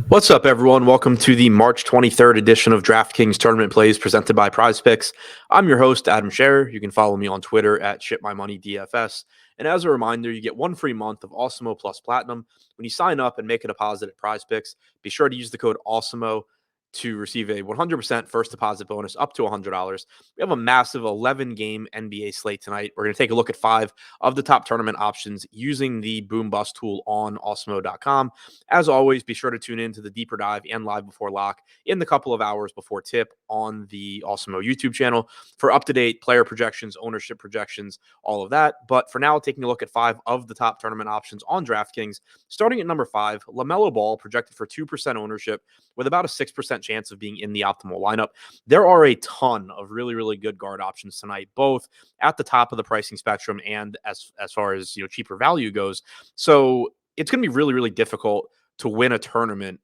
What's up, everyone? Welcome to the March 23rd edition of DraftKings Tournament Plays presented by Prize Picks. I'm your host, Adam Scherer. You can follow me on Twitter at ShipMyMoneyDFS. And as a reminder, you get one free month of Awesemo Plus Platinum when you sign up and make a deposit at Prize Picks. Be sure to use the code Awesemo to receive a 100% first deposit bonus up to $100. We have a massive 11-game NBA slate tonight. We're going to take a look at 5 of the top tournament options using the Boom Bust tool on Awesemo.com. As always, be sure to tune in to the deeper dive and live before lock in the couple of hours before tip on the Awesemo YouTube channel for up-to-date player projections, ownership projections, all of that. But for now, taking a look at 5 of the top tournament options on DraftKings. Starting at number 5, LaMelo Ball projected for 2% ownership with about a 6% chance of being in the optimal lineup. There are a ton of really, really good guard options tonight, both at the top of the pricing spectrum and as far as cheaper value goes. So it's going to be really, really difficult to win a tournament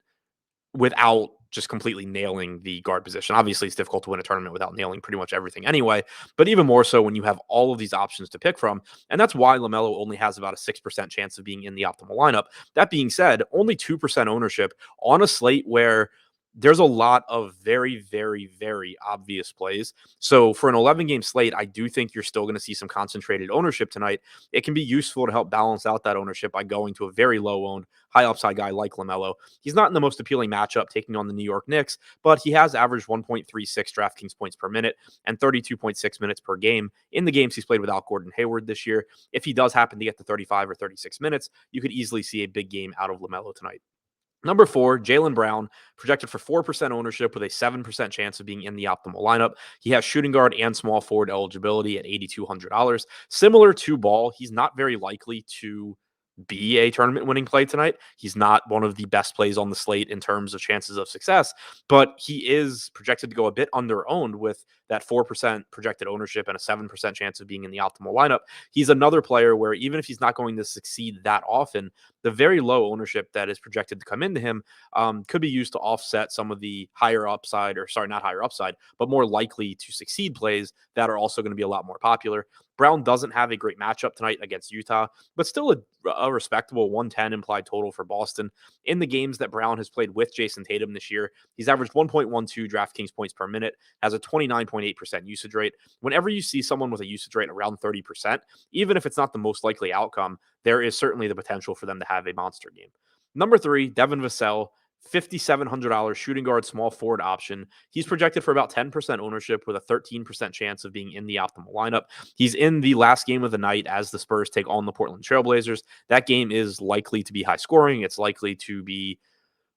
without just completely nailing the guard position. Obviously, it's difficult to win a tournament without nailing pretty much everything anyway, but even more so when you have all of these options to pick from. And that's why LaMelo only has about a 6% chance of being in the optimal lineup. That being said, only 2% ownership on a slate where there's a lot of very, very, very obvious plays. So for an 11-game slate, I do think you're still going to see some concentrated ownership tonight. It can be useful to help balance out that ownership by going to a very low-owned, high-upside guy like LaMelo. He's not in the most appealing matchup taking on the New York Knicks, but he has averaged 1.36 DraftKings points per minute and 32.6 minutes per game in the games he's played without Gordon Hayward this year. If he does happen to get to 35 or 36 minutes, you could easily see a big game out of LaMelo tonight. Number 4, Jaylen Brown, projected for 4% ownership with a 7% chance of being in the optimal lineup. He has shooting guard and small forward eligibility at $8,200. Similar to Ball, he's not very likely to be a tournament winning play tonight. He's not one of the best plays on the slate in terms of chances of success, but he is projected to go a bit under owned with that 4% projected ownership and a 7% chance of being in the optimal lineup. He's another player where even if he's not going to succeed that often, the very low ownership that is projected to come into him could be used to offset some of the higher upside, or sorry, not higher upside, but more likely to succeed plays that are also going to be a lot more popular. Brown doesn't have a great matchup tonight against Utah, but still a respectable 110 implied total for Boston. In the games that Brown has played with Jason Tatum this year, he's averaged 1.12 DraftKings points per minute, has a 29.8% usage rate. Whenever you see someone with a usage rate around 30%, even if it's not the most likely outcome, there is certainly the potential for them to have a monster game. Number 3, Devin Vassell, $5,700 shooting guard small forward option. He's projected for about 10% ownership with a 13% chance of being in the optimal lineup. He's in the last game of the night as the Spurs take on the Portland Trailblazers. That game is likely to be high scoring. It's likely to be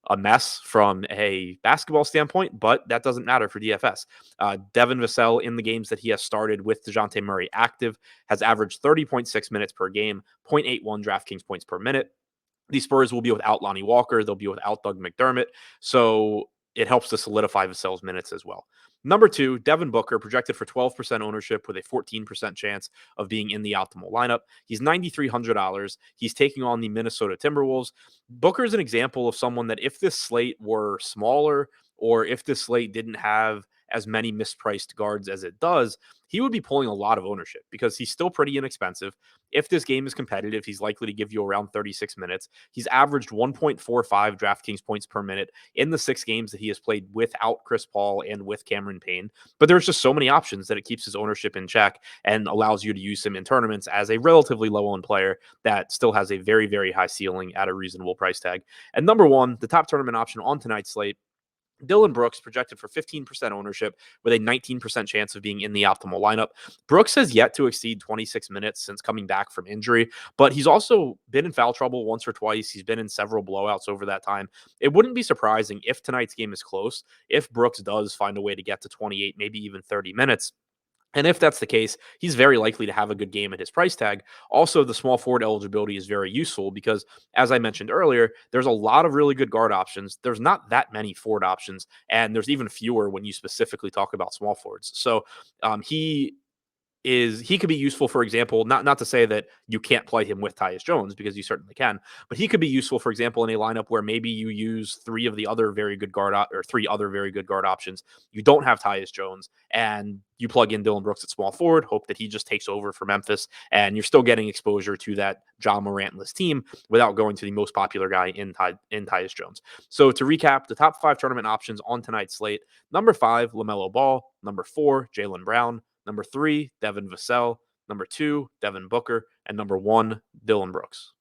a mess from a basketball standpoint, but that doesn't matter for DFS. Devin Vassell, in the games that he has started with DeJounte Murray active, has averaged 30.6 minutes per game, 0.81 DraftKings points per minute. The Spurs will be without Lonnie Walker. They'll be without Doug McDermott. So it helps to solidify Vassell's minutes as well. Number 2, Devin Booker, projected for 12% ownership with a 14% chance of being in the optimal lineup. He's $9,300. He's taking on the Minnesota Timberwolves. Booker is an example of someone that if this slate were smaller, or if this slate didn't have as many mispriced guards as it does, he would be pulling a lot of ownership because he's still pretty inexpensive. If this game is competitive, he's likely to give you around 36 minutes. He's averaged 1.45 DraftKings points per minute in the 6 games that he has played without Chris Paul and with Cameron Payne. But there's just so many options that it keeps his ownership in check and allows you to use him in tournaments as a relatively low-owned player that still has a very, very high ceiling at a reasonable price tag. And number 1, the top tournament option on tonight's slate, Dillon Brooks, projected for 15% ownership with a 19% chance of being in the optimal lineup. Brooks has yet to exceed 26 minutes since coming back from injury, but he's also been in foul trouble once or twice. He's been in several blowouts over that time. It wouldn't be surprising if tonight's game is close, if Brooks does find a way to get to 28, maybe even 30 minutes. And if that's the case, he's very likely to have a good game at his price tag. Also, the small forward eligibility is very useful because, as I mentioned earlier, there's a lot of really good guard options. There's not that many forward options, and there's even fewer when you specifically talk about small forwards. So he he could be useful, for example, not to say that you can't play him with Tyus Jones, because you certainly can, but he could be useful, for example, in a lineup where maybe you use three other very good guard options. You don't have Tyus Jones, and you plug in Dillon Brooks at small forward, hope that he just takes over for Memphis, and you're still getting exposure to that Ja Morantless team without going to the most popular guy in Tyus Jones. So to recap, the top 5 tournament options on tonight's slate: number 5, LaMelo Ball; number 4, Jaylen Brown; number 3, Devin Vassell; number 2, Devin Booker; and number 1, Dillon Brooks.